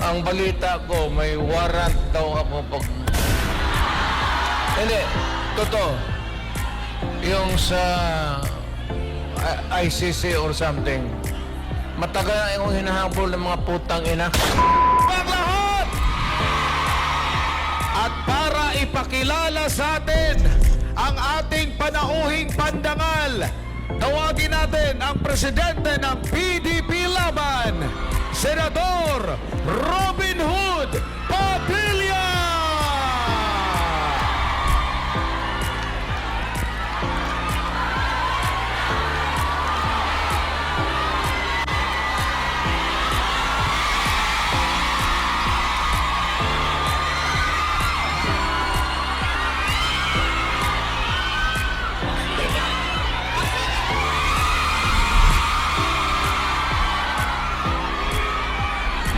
Ang balita ko, may warrant daw ako pag... Hindi, totoo. Yung sa ICC or something. Matagal na yung hinahabol ng mga putang ina. Lahat! At para ipakilala sa atin ang ating panauhing pandangal, tawagin natin ang presidente ng PDP Laban, Senador Robin Hood Padilla!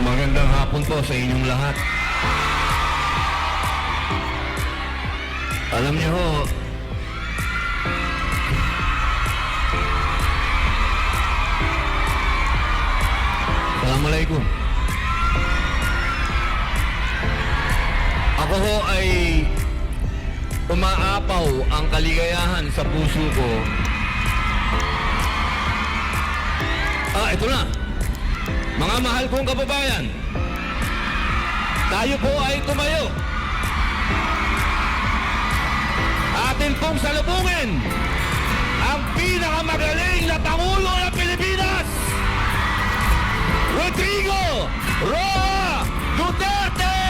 Magandang hapon po sa inyong lahat. Alam niyo ho, Assalamualaikum. Ako ho ay umaapaw ang kaligayahan sa puso ko. Ito na. Mga mahal kong kababayan, tayo po ay tumayo. Atin pong salubungin ang pinakamagaling na Pangulo ng Pilipinas, Rodrigo Roa Duterte!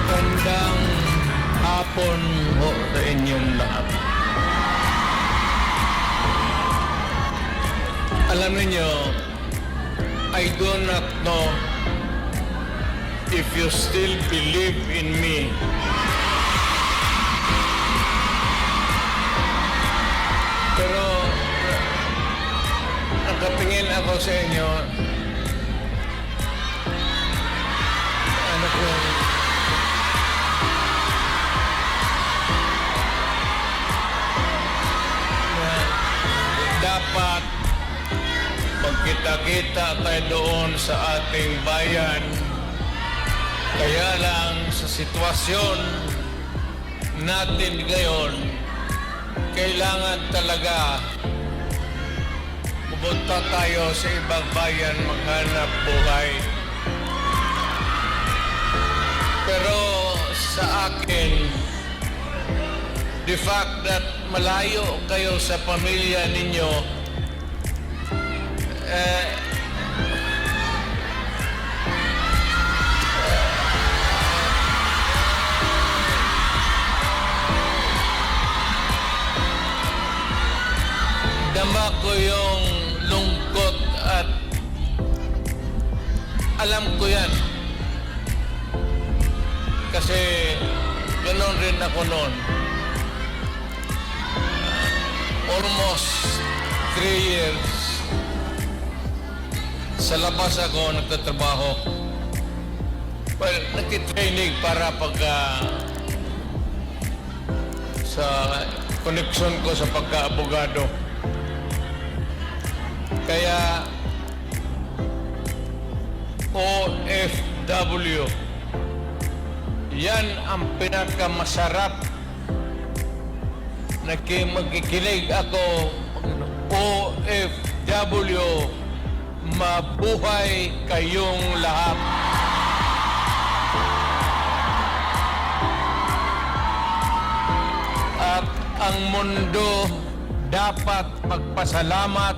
Magandang hapon ho sa inyong lahat. Alam niyo, I do not know if you still believe in me. Pero nakatingin ako sa inyo. Ano ko? Dapat magkita-kita tayo doon sa ating bayan. Kaya lang sa sitwasyon natin ngayon, kailangan talaga pupunta tayo sa ibang bayan maghanap buhay. Pero sa akin, the fact that malayo kayo sa pamilya ninyo, dama ko yung lungkot at alam ko yan. Kasi ganoon rin ako noon. Almost 3 years sa labas ako nagtatrabaho. Well, nagtitraining para sa connection ko sa pagka-abogado. Kaya OFW, yan ang pinakamasarap magkikinig ako, OFW, mabuhay kayong lahat. At ang mundo dapat magpasalamat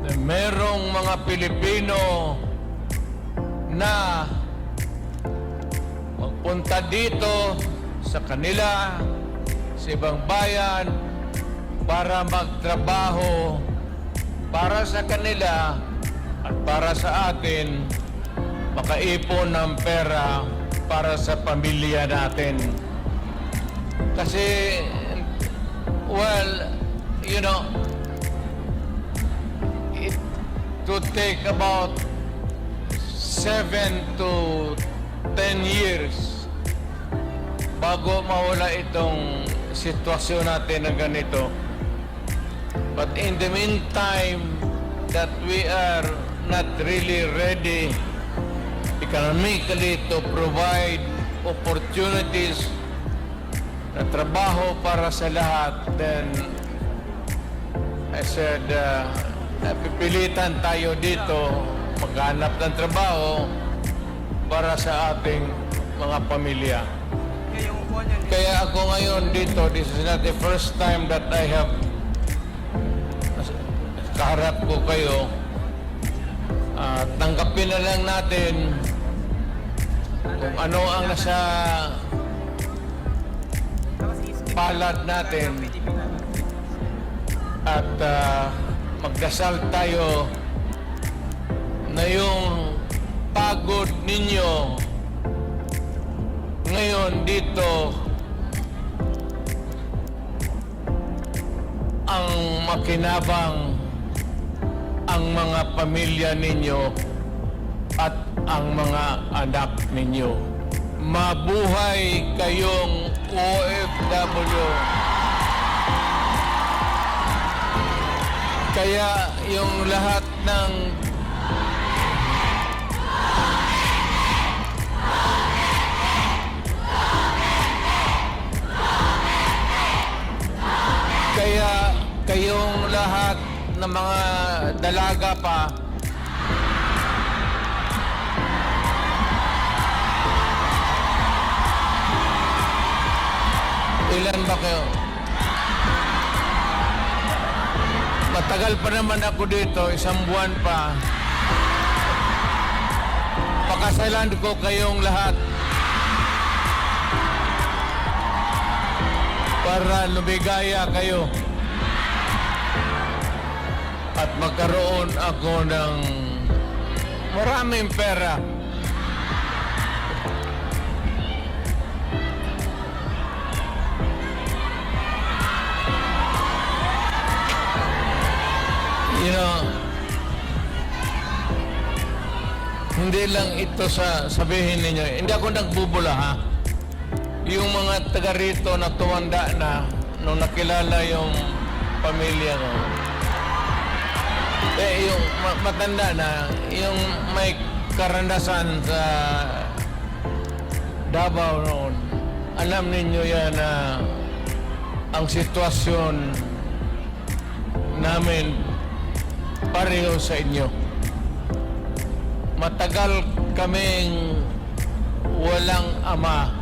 na merong mga Pilipino na magpunta dito sa kanila, sa ibang bayan, para magtrabaho para sa kanila at para sa atin, makaipon ng pera para sa pamilya natin. Kasi, well, you know, it would take about 7 to 10 years bago mawala itong sitwasyon natin na ganito. But in the meantime, that we are not really ready economically to provide opportunities na trabaho para sa lahat, then I said, pipilitan tayo dito maghanap ng trabaho para sa ating mga pamilya. Kaya ako ngayon dito, this is not the first time that I have kaharap ko kayo. Tanggapin na lang natin kung ano ang nasa palad natin at magdasal tayo na yung pagod ninyo ngayon dito ang makinabang ang mga pamilya ninyo at ang mga anak ninyo. Mabuhay kayong OFW. Kaya yung lahat ng kayong lahat ng mga dalaga pa, ilan ba kayo? Matagal pa naman ako dito, 1 buwan pa. Pakasalan ko kayong lahat para lumigaya kayo at magkaroon ako ng maraming pera. You know, hindi lang ito sa sabihin ninyo. Hindi ako nagbubula, ha? Yung mga taga rito na tumanda na nung nakilala yung pamilya ko. Yung matanda na, yung may karanasan sa Davao noon, alam ninyo yan na ang sitwasyon namin pareho sa inyo. Matagal kaming walang ama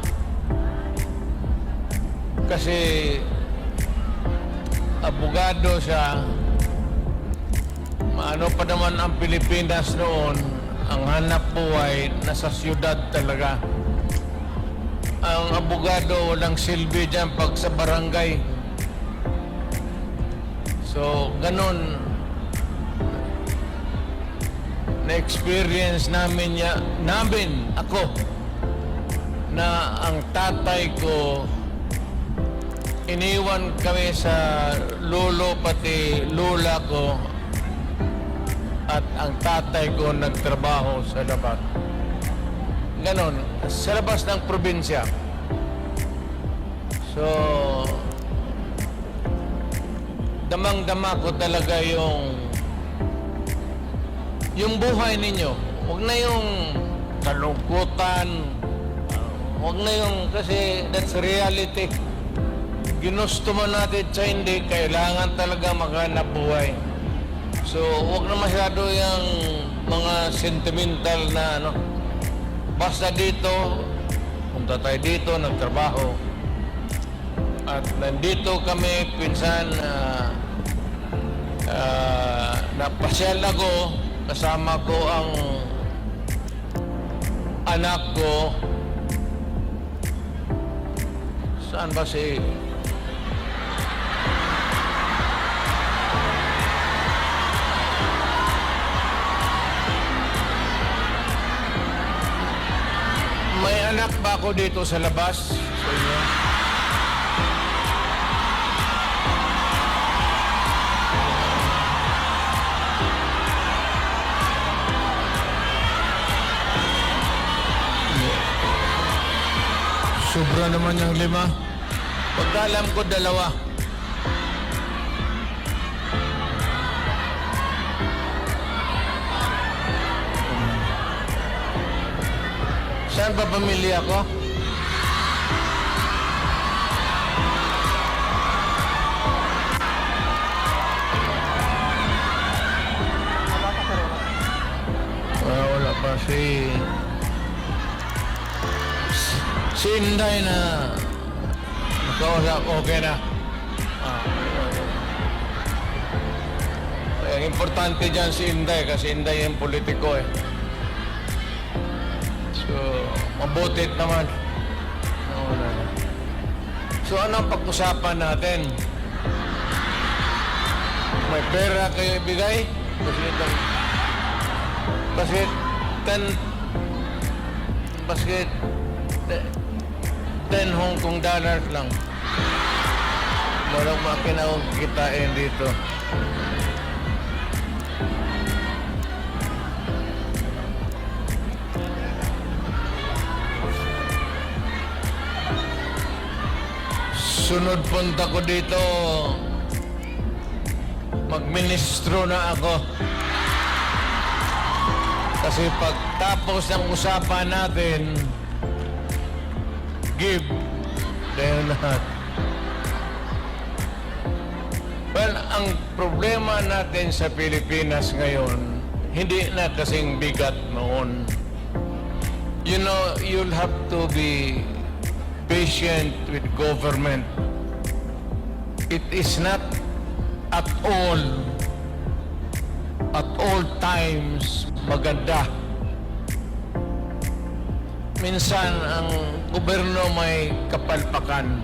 kasi abogado siya. Ano pa naman ang Pilipinas noon, ang hanap buhay nasa siyudad talaga. Ang abogado walang silbi dyan pag sa barangay. So, ganun na-experience namin ako, na ang tatay ko, iniwan kami sa lolo pati lola ko, at ang tatay ko nagtrabaho sa labas. Ganon, sa labas ng probinsya. So, damang-dama ko talaga yung buhay ninyo. Huwag na yung kalungkutan. Huwag na yung, kasi that's reality. ginusto man natin sa hindi, kailangan talaga maghanap buhay. So, huwag na masyado yung mga sentimental na ano. Basta dito, punta tayo dito, nagtrabaho. At nandito kami, pinsan, napasyal ako, kasama ko ang anak ko. Saan ba si... May anak ba ako dito sa labas? Sa inyo? Sobra naman yung 5. Pagka alam ko, 2. Saan ba pamilya ko? Wala pa si Inday na nakausap, okay na. Ang importante dyan si Inday kasi Inday yung politiko eh. So, mabutit naman. Wala na. So, ano ang pag-usapan natin? May pera kayo ibigay? Basket 10 Hong Kong dollars lang. Walang makina kitain dito. Sunod punta ko dito, magministro na ako. Kasi pagtapos ng usapan natin, give, then not. Well, ang problema natin sa Pilipinas ngayon, hindi na kasing bigat noon. You know, you'll have to be patient with government. It is not at all times maganda. Minsan ang gobyerno may kapalpakan.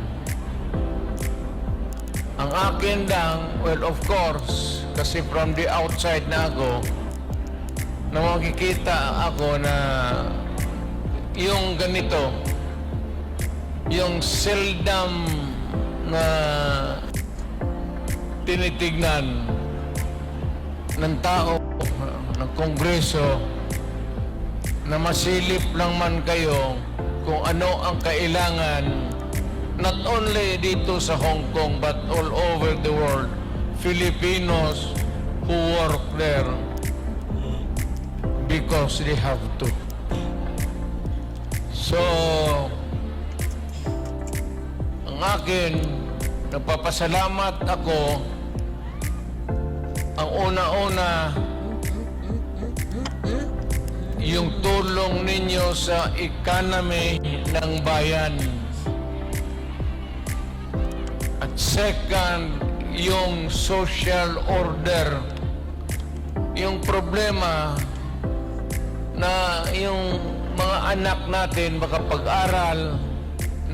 Ang akin lang, well of course, kasi from the outside na ako, na makikita ako na yung ganito, yung seldom na tinitignan ng tao, ng Kongreso, na masilip lang man kayo kung ano ang kailangan not only dito sa Hong Kong but all over the world, Filipinos who work there because they have to. So, ang akin, nagpapasalamat ako. Ang una-una, yung tulong ninyo sa economy ng bayan. At second, yung social order. Yung problema na yung mga anak natin makapag-aral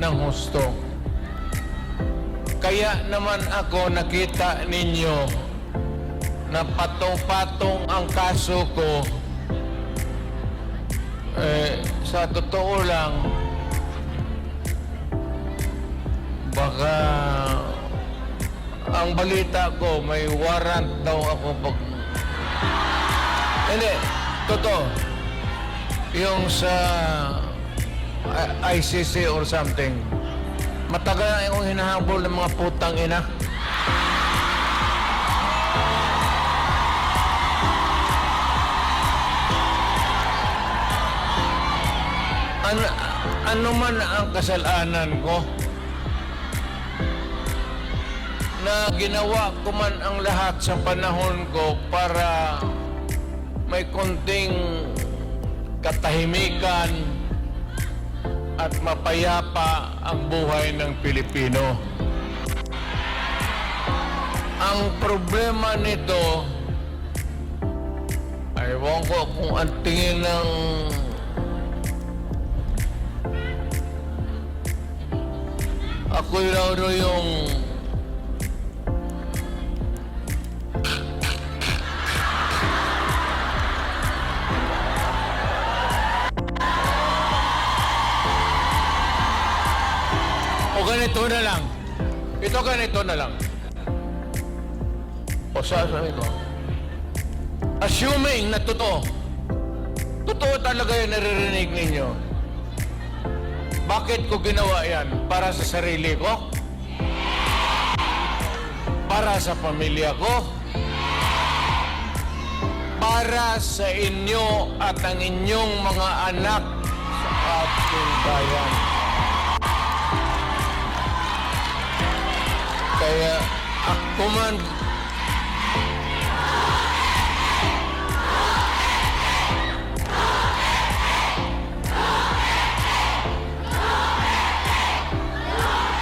ng husto. Kaya naman ako nakita ninyo na patong-patong ang kaso ko. Sa totoo lang, baka ang balita ko may warrant daw ako pag... Hindi, totoo. Yung sa ICC or something. Matagal na akong hinahabol ng mga putang ina. Ano man ang kasalanan ko, na ginawa ko man ang lahat sa panahon ko para may konting katahimikan at mapayapa ang buhay ng Pilipino. Ang problema nito, ewan ko kung ang tingin ng ako'y raw yung o ganito na lang. Ito ganito na lang. O sasabi ko, assuming na totoo talaga yung naririnig ninyo, bakit ko ginawa yan? Para sa sarili ko? Para sa pamilya ko? Para sa inyo at ang inyong mga anak sa ating bayan? Kaya ako man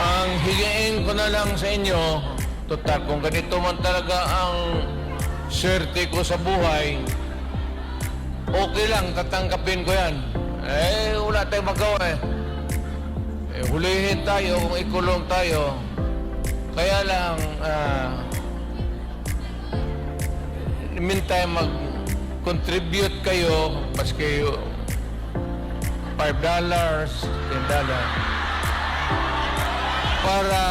ang higiin ko na lang sa inyo, total kung ganito man talaga ang swerte ko sa buhay, okay lang, tatanggapin ko yan. Wala tayong magawa hulihin tayo kung ikulong tayo. Kaya lang, meantime, mag-contribute kayo, maski $5, $10, para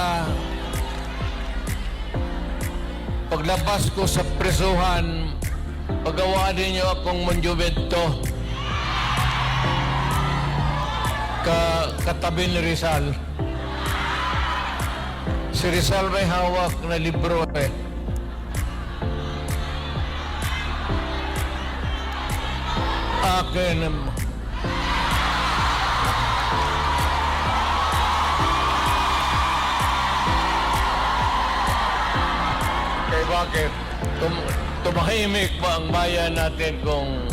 paglabas ko sa presuhan, pagawaan ninyo akong monumento katabi ni Rizal. Si Rizal may hawak na libro Akin bakit? Tumahimik pa ang bayan natin kung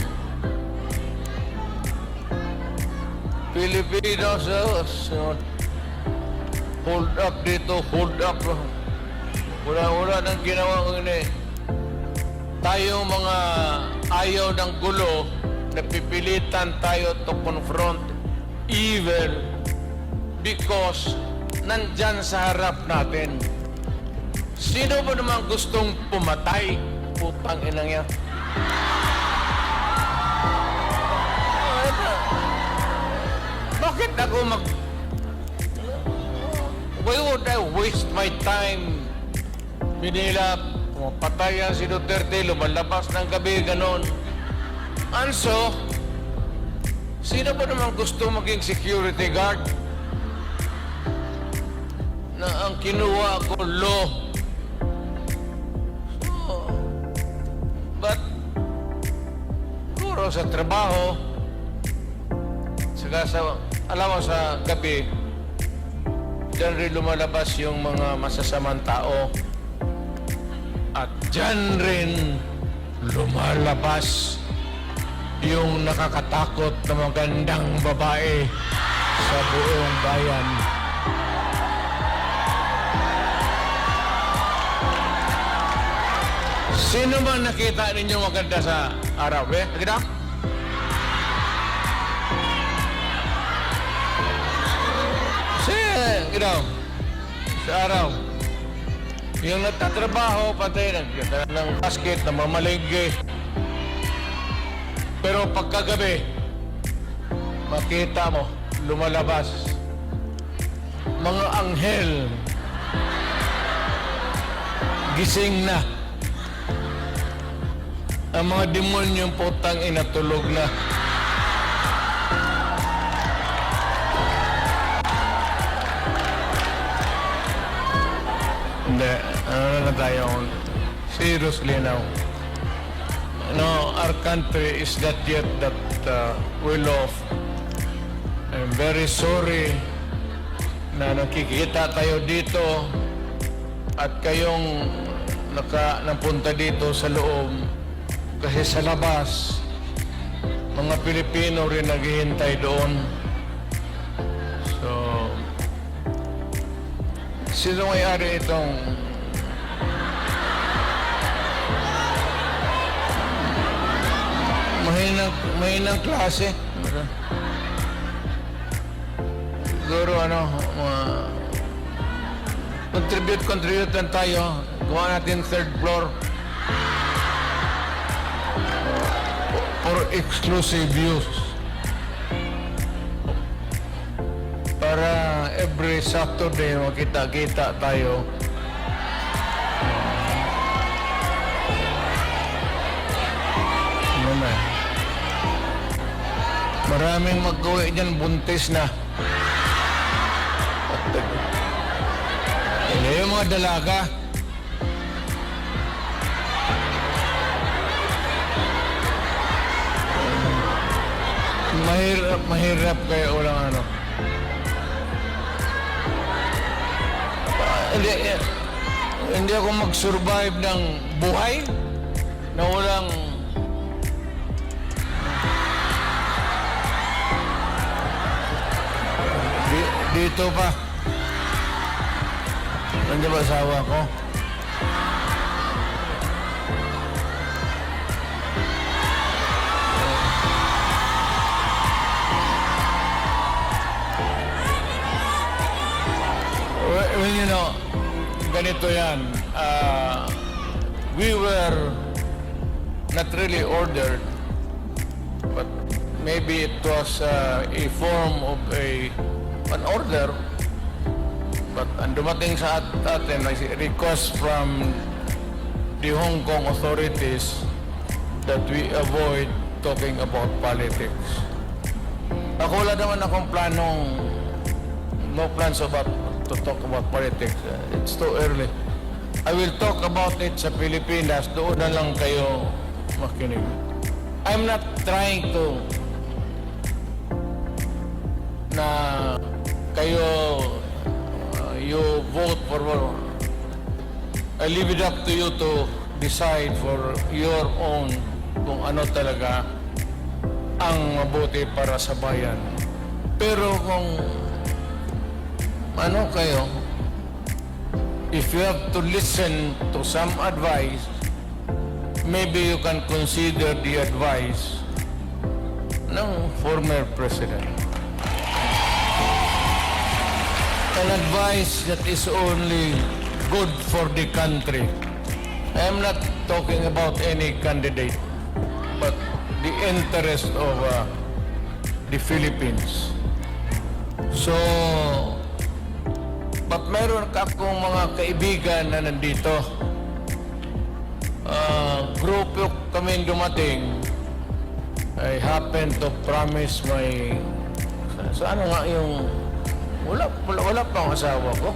Pilipinos hold up dito, hold up. Wala nang ginawa ko ini. Tayo mga ayaw ng gulo, napipilitan tayo to confront evil because nandyan sa harap natin. Sino ba naman gustong pumatay? Putang inang yan. Bakit ako why would I waste my time? Pinila, pumapatayan si Duterte, lumalabas ng gabi, ganon. Also, sino ba naman gusto maging security guard? Na ang kinuha ko, law. But, siguro sa trabaho, alam mo sa gabi, dyan rin lumalabas yung mga masasamang tao. At dyan rin lumalabas yung nakakatakot na magandang babae sa buong bayan. Sino man nakita ninyo maganda sa araw? Nakita? Sa araw. Yung nagtatrabaho, patay ng basket, na mamalingge. Pero pagkagabi, makita mo, lumalabas. Mga anghel, gising na. Ang mga demonyong putang inatulog na. Hindi, ano na tayo? Seriously now. No, our country is not yet that well off. I'm very sorry na nakikita tayo dito at kayong napunta dito sa loob kasi sa labas mga Pilipino rin naghihintay doon. So, sino may-ari itong mahinang klase? Siguro contribute lang tayo. Gawa natin third floor for exclusive use. Para every Saturday makita-kita tayo. Maraming mag-uwi dyan, buntis na. Yung mga dalaga. Mahirap kaya walang Hindi ako mag-survive ng buhay na walang dito pa. Nandiyan ba asawa ko? Well, ganito yan. We were not really ordered, but maybe it was a form of an order. But ang dumating sa atin ay request from the Hong Kong authorities that we avoid talking about politics. Ako wala naman akong no plans to talk about politics. It's too early. I will talk about it sa Pilipinas. Doon na lang kayo makinig. I'm not trying to na kayo you vote for I leave it up to you to decide for your own kung ano talaga ang mabuti para sa bayan. Pero kung kayo, if you have to listen to some advice, maybe you can consider the advice ng former president. An advice that is only good for the country. I am not talking about any candidate, but the interest of the Philippines. So, but meron akong mga kaibigan na nandito. Grupo kami dumating. I happen to promise my... Sa ano nga yung... Wala pa ang asawa ko.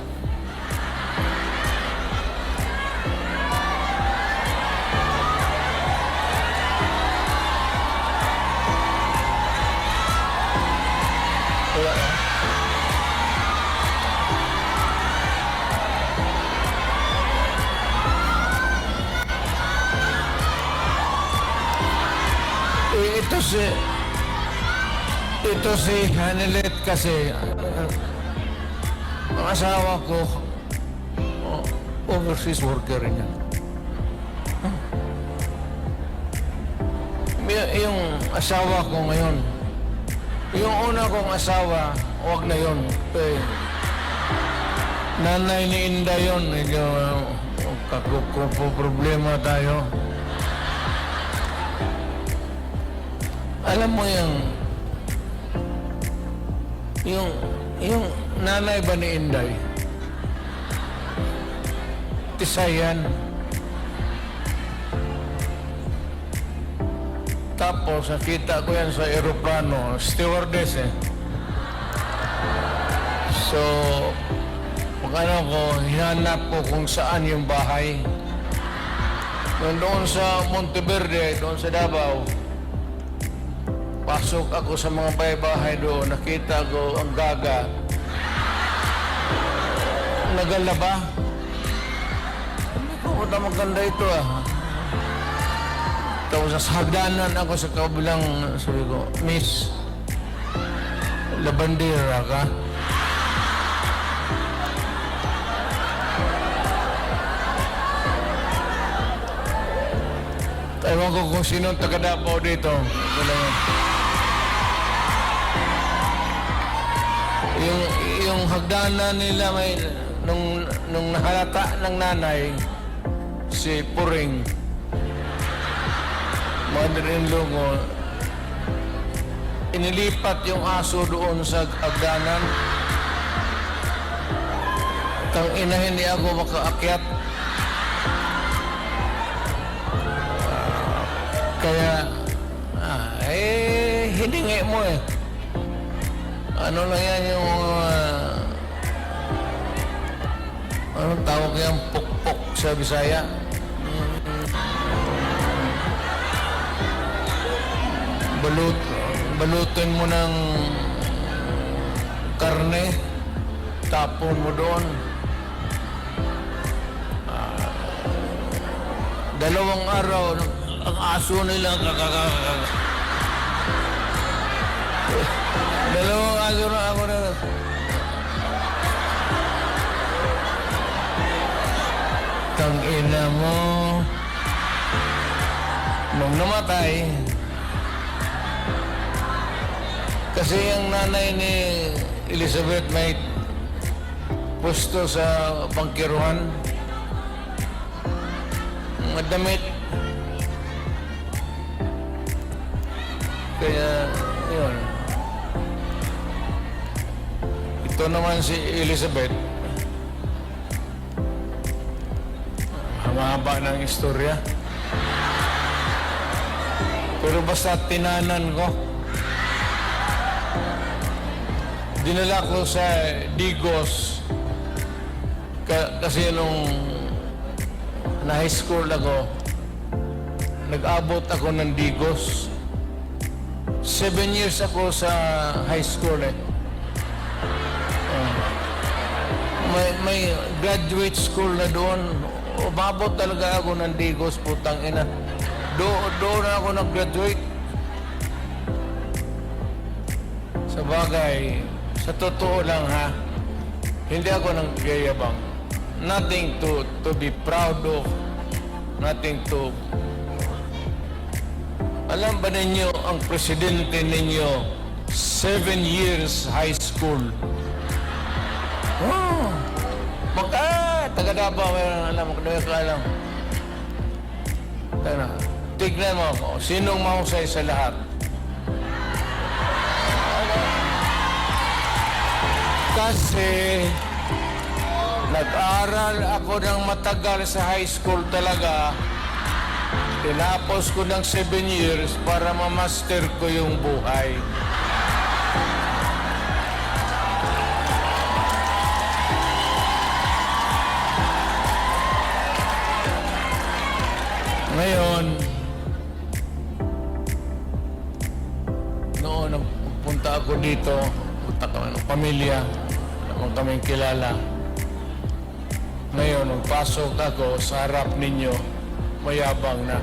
Wala na. Ito si Hanelet kasi ang asawa ko overseas worker rin yan. Yung asawa ko ngayon, yung una kong asawa, wag na yun. Nanay ni Inda yun, problema tayo. Alam mo yung nanay ba ni Inday? Tisayan. Tapos nakita ko yan sa aeroplano, stewardess So, hinanap ko kung saan yung bahay. Doon sa Monteverde, doon sa Davao, pasok ako sa mga bahay-bahay doon, nakita ko ang gaga. Nagalaba. puta maganda ito ah. Tapos sa hagdanan ako sa kabilang, sabi ko, Miss, labandera ka? Ewan ko kung sino ang taga-Davao dito. Yung hagdanan nila may nung nahalata ng nanay si Puring mother-in-law ko, inilipat yung aso doon sa hagdanan. Tang ina, hindi ako makaakyat. Kaya hiningi mo eh. Ano lang yan yung anong tawag yan? Pukpok sa Bisaya. Balutin mo ng karne, tapon mo doon. Dalawang araw, ang aso nila dalawang araw na ako na tangina mo nung namatay kasi yung nanay ni Elizabeth may pusto sa pangkiruan, madamit. Kaya, yun. Ito naman si Elizabeth. Mahaba ng istorya. Pero basta tinanan ko. Dinala ko sa Digos. Kasi nung na-high school ako, nag-abot ako ng Digos. 7 years ako sa high school eh. May graduate school na doon. Umabot talaga ako ng Digos, putang ina. Doon ako nag-graduate. Sa bagay, sa totoo lang ha, hindi ako nang gayabang. Nothing to be proud of. Nothing to... Alam ba ninyo, ang presidente ninyo, 7 years high school. Oh, taga-Davao, alam mo, alam. Tignan mo ako, sinong mahusay sa lahat? Kasi nag-aral ako ng matagal sa high school talaga. Tinapos ko ng 7 years para ma-master ko yung buhay. Ngayon, noon nagpunta ako dito, punta kami ng pamilya, naman kaming kilala. Ngayon, nung pasok ako sa harap ninyo, mayabang na.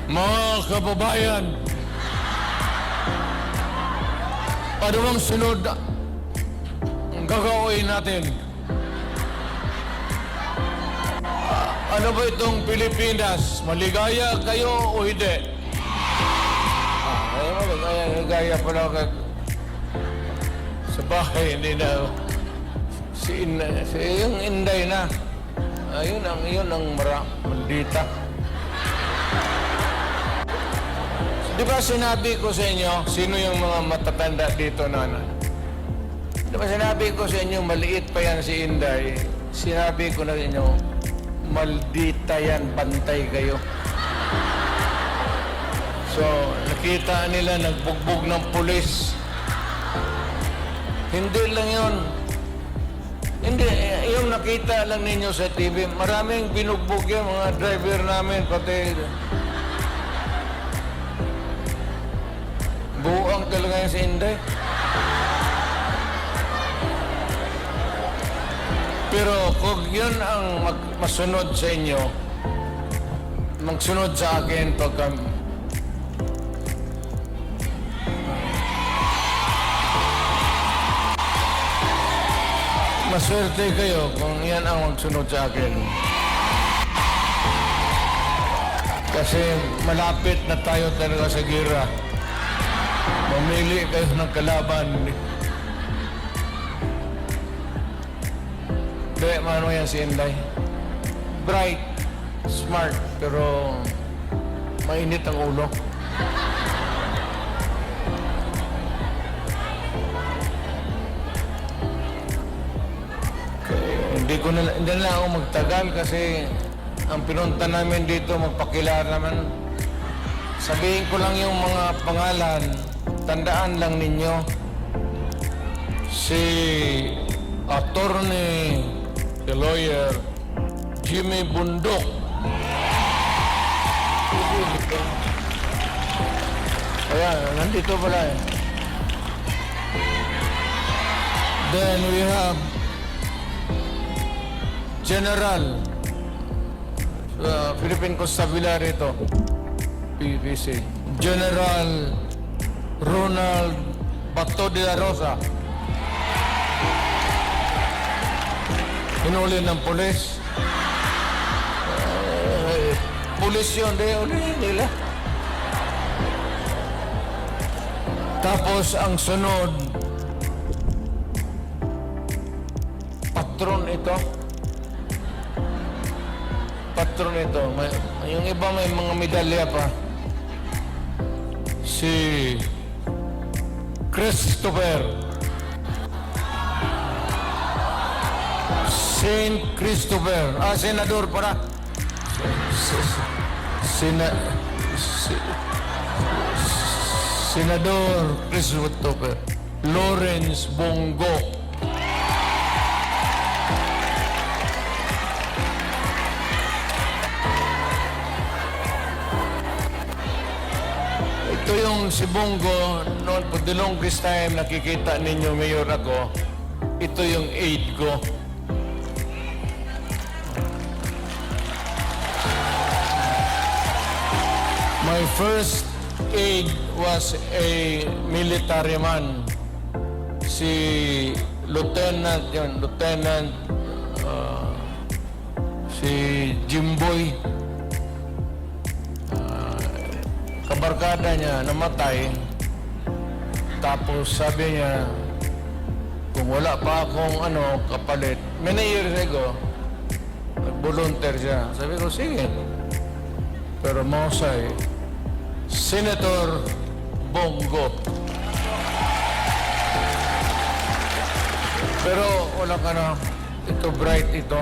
Mga kababayan, ano bang sunod ang gagawin natin? Ano ba itong Pilipinas? Maligaya kayo o hindi? Maligaya pala ka. Sa bahay, hindi na. Yung Inday na. Yun ang maldita. Di ba sinabi ko sa inyo, sino yung mga matatanda dito na? Di ba sinabi ko sa inyo, maliit pa yan si Inday. Sinabi ko na sa inyo, maldita yan, bantay kayo. So, nakita nila nagbugbog ng pulis. Hindi lang yun. Hindi, yung nakita lang ninyo sa TV, maraming binugbog yan, mga driver namin, pati buang talaga yan si Inday. Pero kung yun ang masunod sa inyo, magsunod sa akin pagka maswerte kayo kung yan ang magsunod sa akin. Kasi malapit na tayo talaga sa gira. Mamili kayo ng kalaban. Kaya mano yan si Inday. Bright, smart, pero mainit ang ulo. Hindi na ako magtagal kasi ang pinunta namin dito magpakilala naman. Sabihin ko lang yung mga pangalan, tandaan lang ninyo. Si attorney, the lawyer, Jimmy Bundok. Ayan, nandito pala eh. Then we have General Philippine Constabulary ito, PVC. General Ronald Bato de la Rosa. Hinuli ng pulis. Pulis yun, ulihin nila. Tapos ang sunod, patron ito. Patron ito. Yung iba may mga medalya pa. Si Christopher. Saint Christopher. Senador para. Senador Christopher Lawrence Bongo. Ito yung si Bongo, noon for the longest time nakikita ninyo mayor ako, ito yung aide ko. My first aide was a military man. Si Lieutenant, si Jimboy. Kabarkada niya namatay. Tapos sabi niya, kung wala pa akong kapalit, many years ago, nag-volunteer siya. Sabi ko, sige. Pero mahusay, Senator Bongo. Pero wala ka na, ito bright ito.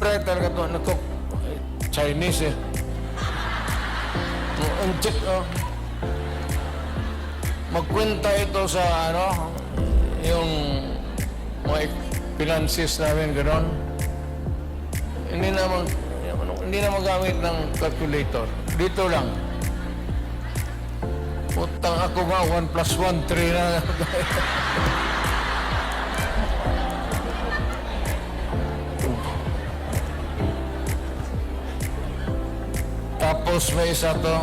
Bright talaga ito. Chinese eh. Ang check magkwenta ito sa yung mga finances namin gano'n. Hindi na magamit ng calculator. Dito lang. Utang ako nga 1 plus 1, 3 na. Tapos may isa to.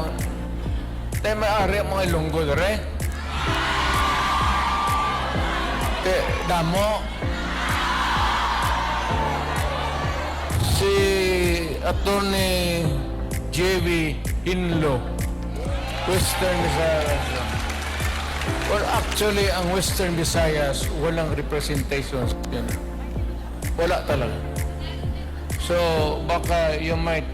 Tayo may-ari ang mga ilunggo dere. Damo. Si Attorney J.V. Hinlo. Western Visayas. Well, actually, ang Western Visayas, walang representation. Wala talaga. So, baka you might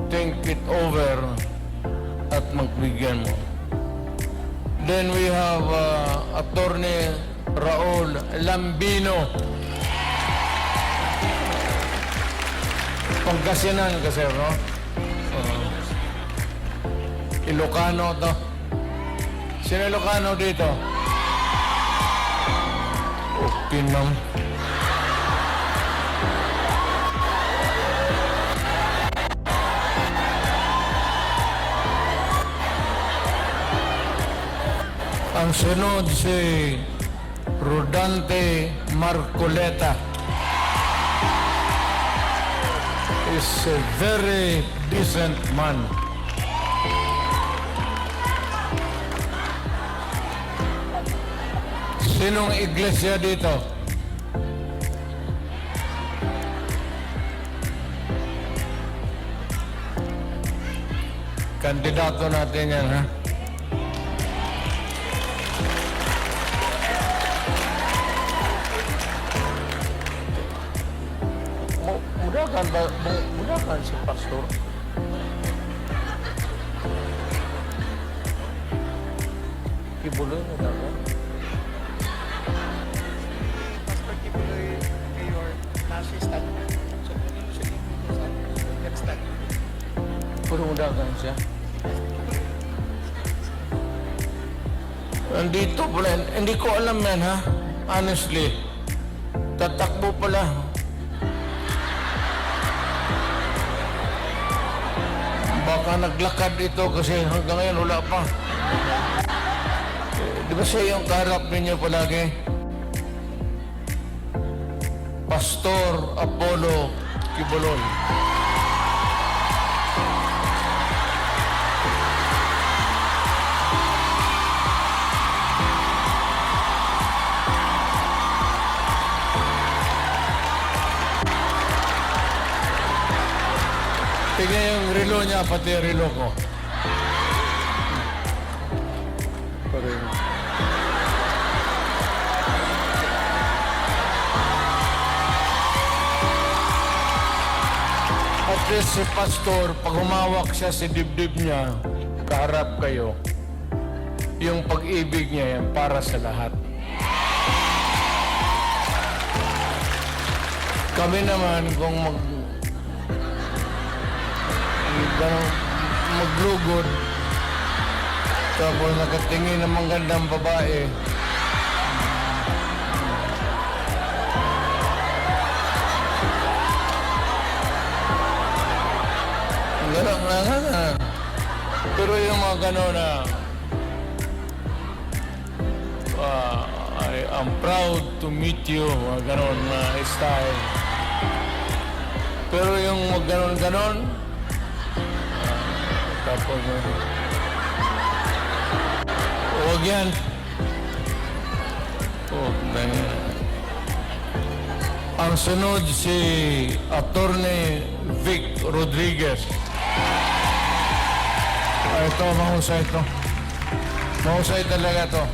think it over at magbigyan mo. Then we have Attorney Raul Lambino. Pangasinan kasi, no? Ilocano to. Sino Ilocano dito? Okay naman. Ang Ang sunod si Rodante Marcoleta. Is a very decent man. Sinong iglesia dito? Kandidato natin yan, ha? Mudahan ba? Mudahan si pastor. Kibuloy na dapat. Pastor Kibuloy Mayor Nasistan. So, ano siya dito sa next time? Puro mudahan siya. Nandito pala. Hindi ko alam yan, ha? Honestly. Tatakbo pala. Baka naglakad ito kasi hanggang ngayon wala pa. Di ba siya yung kaharap ninyo palagi? Pastor Apollo Kibuloy. Tingnan yung relo niya, pati yung relo ko. Pareho. At least si pastor, pag humawak siya sa dibdib niya, kaharap kayo, yung pag-ibig niya yan para sa lahat. Kami naman, kung maglugod, tapos nakatingin ng magandang babae, gano'n na. Pero yung mga gano'n na I am proud to meet you, mga gano'n na style. Pero yung mga gano'n, tapos huwag yan. Huwag na yan. Ang sunod si Attorney Vic Rodriguez. Ito, mahusay ito. Mahusay talaga ito.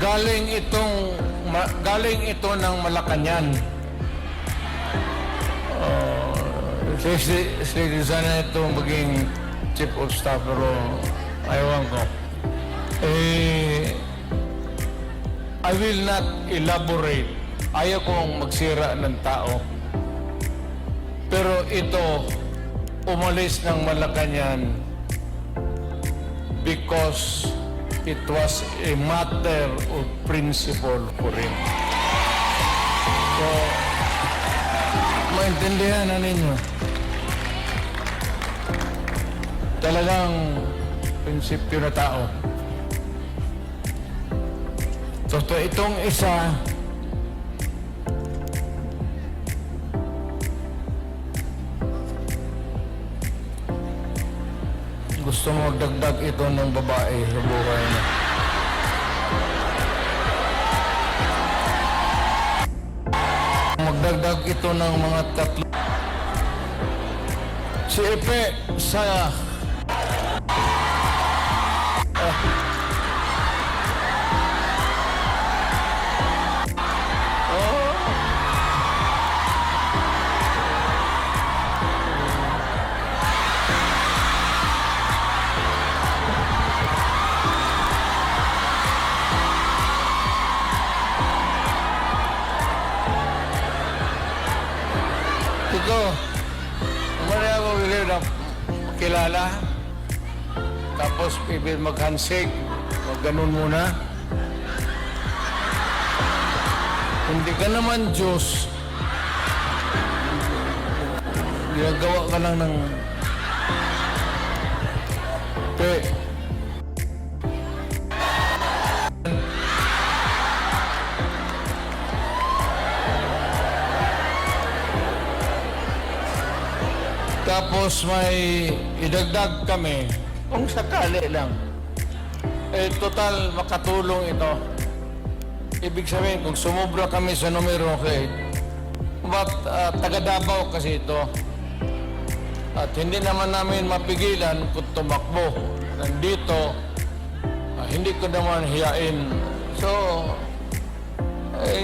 Galing ito ng Malacanang. Sana ito maging chief of staff, pero ayawan ko. I will not elaborate. Ayaw kong magsira ng tao. Pero ito, umalis ng Malacanang because it was a matter of principle for him. So, maintindihan na ninyo. Talagang prinsipyo na tao. So, itong isa, gusto mo magdagdag ito ng babae sa buhay niya. Magdagdag ito ng mga tatlo. Si Epe sa ito, umari ako bigay na kilala, tapos ibig mag-handshake, mag-ganun muna. Hindi ka naman Diyos, ginagawa ka lang ng Tapos may idagdag kami, kung sakali lang. Total makatulong ito. Ibig sabihin, kung sumubra kami sa numero 8, but taga Davao kasi ito. At hindi naman namin mapigilan kung tumakbo. Nandito, hindi ko naman hiyain. So,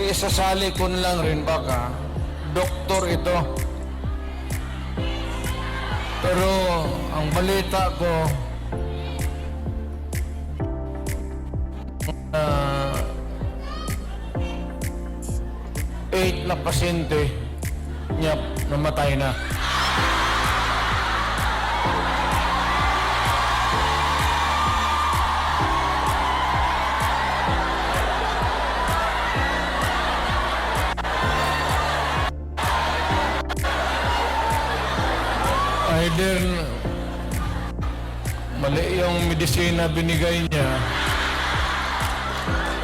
isasali ko na lang rin baka. Doktor ito. Pero ang balita ko, 8 na pasyente niya namatay na. Either mali yung medisina binigay niya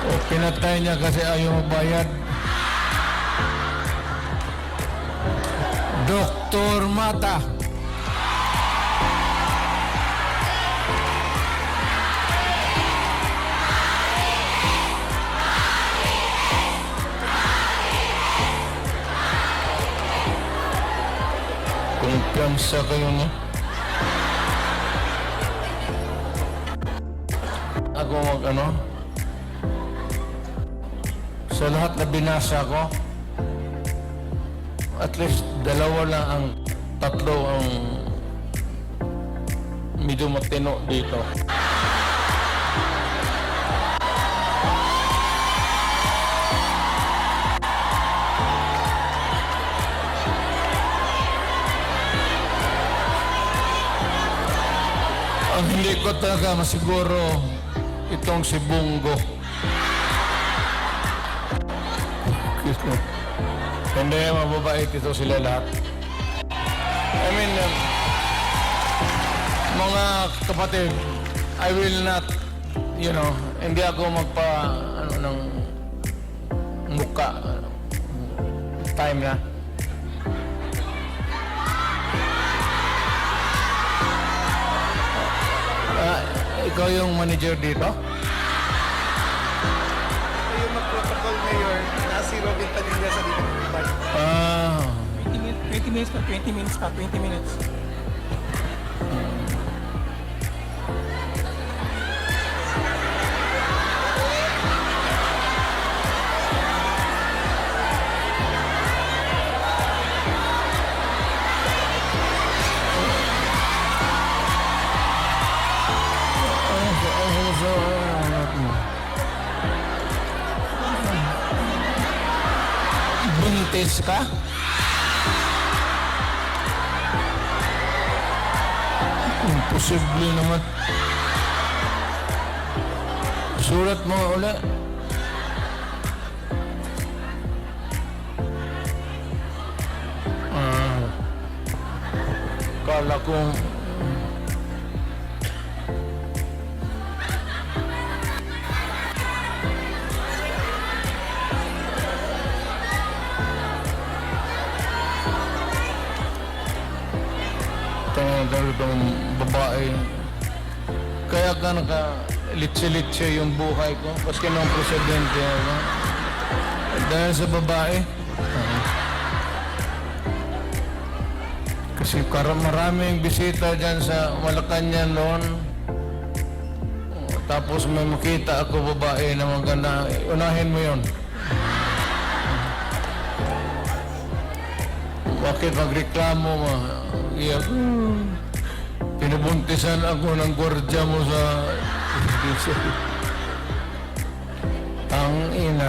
o pinatay niya kasi ayaw bayad. Dr. Mata. Kumpiyansa kayo na. Ako sa lahat na binasa ko, at least 2 lang ang 3 ang medyo matino dito. Ang hindi ko talaga masiguro itong si Bungo. Hindi, mababait ito sila lahat. I mean, mga kapatid, I will not, hindi ako ng muka. Time na. Ikaw yung manager dito? Ito yung mag-protocol, Mayor, na si Robin Padilla sa dito. 20 minutes pa. Buntis ka? Imposible naman. Surat mo ulit. Kala ko itong babae. Kaya ka litse-litse yung buhay ko. Paski ng presidente. Dahil sa babae. Kasi maraming bisita dyan sa Malacanang noon. Tapos may makita ako babae na maganda. Unahin mo yun. Bakit magreklamo mo? Pinabuntisan ako ng gwardiya mo sa... Tangina.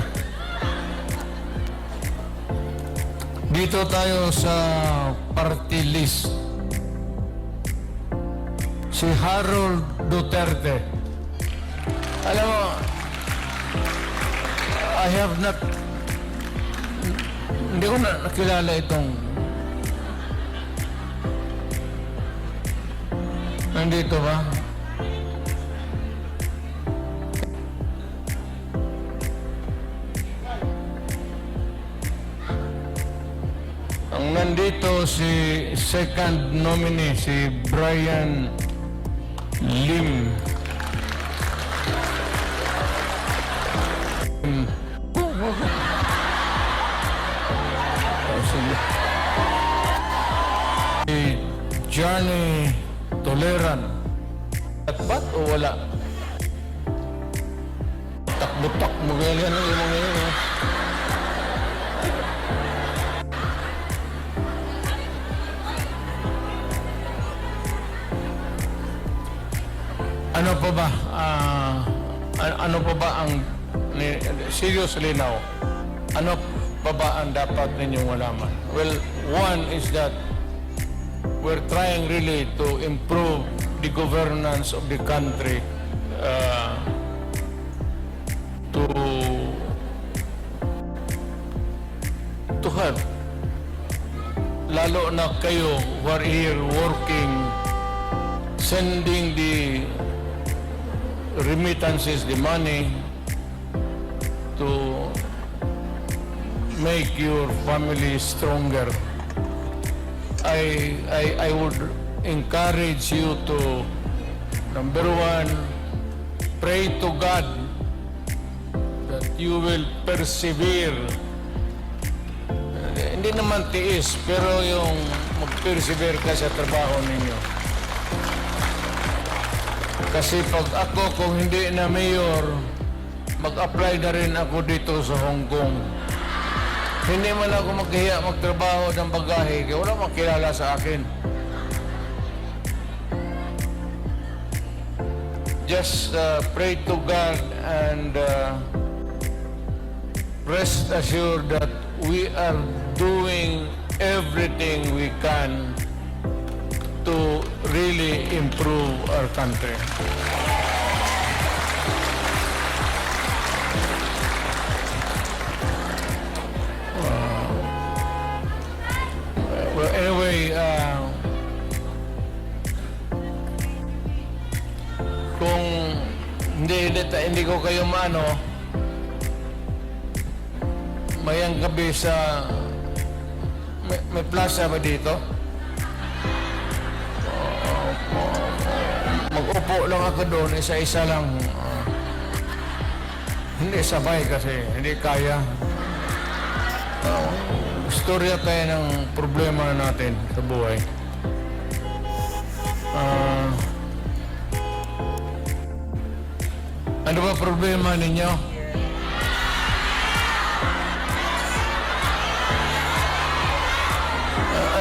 Dito tayo sa party list. Si Harold Duterte. Alam mo, I have not... Hindi ko na nakilala itong... Nandito ba? Ang nandito si second nominee, si Brian Lim. Si Johnny Toleran. At ba't o wala? Takbo-tak mo ganyan yung mga yun. Eh. Ano pa ba? Ano pa ba ang seriously now? Ano pa ba ang dapat ninyong malaman? Well, one is that we're trying really to improve the governance of the country to help. Lalo na kayo who are here working, sending the remittances, the money to make your family stronger. I would encourage you to, number one, pray to God that you will persevere. Hindi naman tiis, pero yung mag-persevere ka sa trabaho ninyo. Kasi pag ako, kung hindi na mayor, mag-apply na rin ako dito sa Hong Kong. Hindi man ako magkahiya magtrabaho ng bagahe, kaya wala makilala sa akin. Just pray to God and rest assured that we are doing everything we can to really improve our country. Well, anyway, kung hindi ko kayo maano, mayang gabi sa may plaza ba dito? Mag-upo lang ako doon, isa-isa lang. Hindi sabay kasi, hindi kaya. Istorya tayo ng problema natin sa buhay. Ano ba problema ninyo?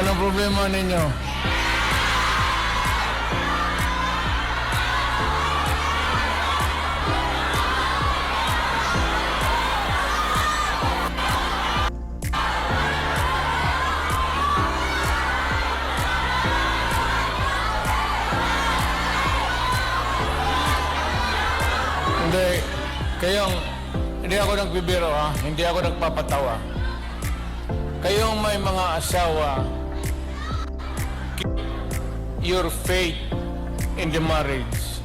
Ano problema ninyo? Hindi ako nagbibiro ha, hindi ako nagpapatawa. Kayong may mga asawa, keep your faith in the marriage.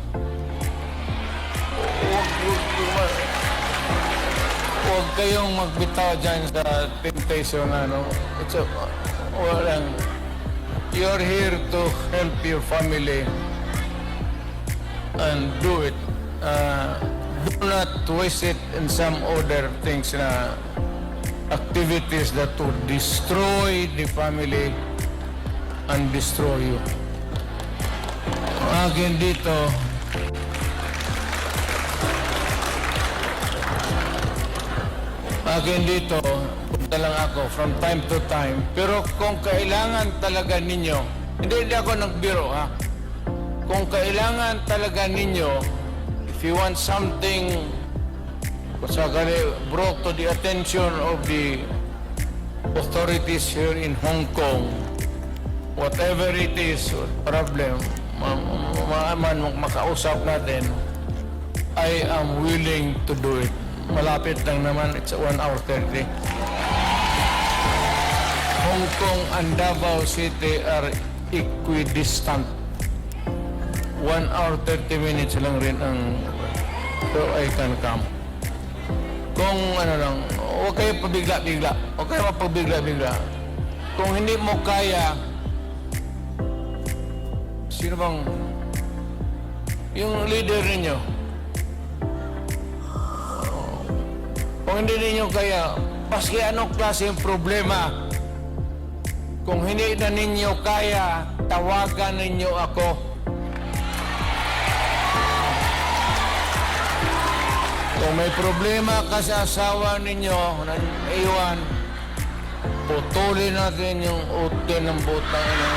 Huwag kayong magbitaw dyan sa temptation, ano. You're here to help your family and do it. Do not waste it in some other things na activities that would destroy the family and destroy you. Ang akin dito, punta lang ako from time to time. Pero kung kailangan talaga ninyo, hindi ako nagbiro ha. Kung kailangan talaga ninyo, if you want something brought to the attention of the authorities here in Hong Kong, whatever it is, problem, makausap natin, I am willing to do it. Malapit lang naman, it's 1 hour 30. Hong Kong and Davao City are equidistant. 1 hour 30 minutes lang rin ang so I can come. Kung ano lang, huwag kayo pabigla-bigla. Huwag kayo mapabigla-bigla. kung hindi mo kaya, sino bang yung leader ninyo? Kung hindi ninyo kaya, paski anong klaseng problema, kung hindi na ninyo kaya, tawagan ninyo ako. Kung may problema ka sa asawa ninyo na iwan, putulin natin yung ute ng butang ng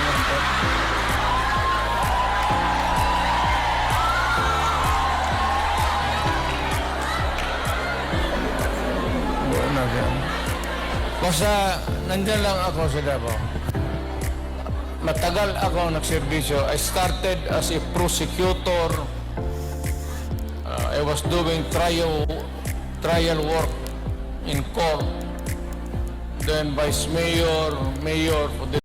Basta nandyan lang ako sa Davao. Matagal ako nagserbisyo. I started as a prosecutor. I was doing trial work in court. Then vice mayor, mayor for the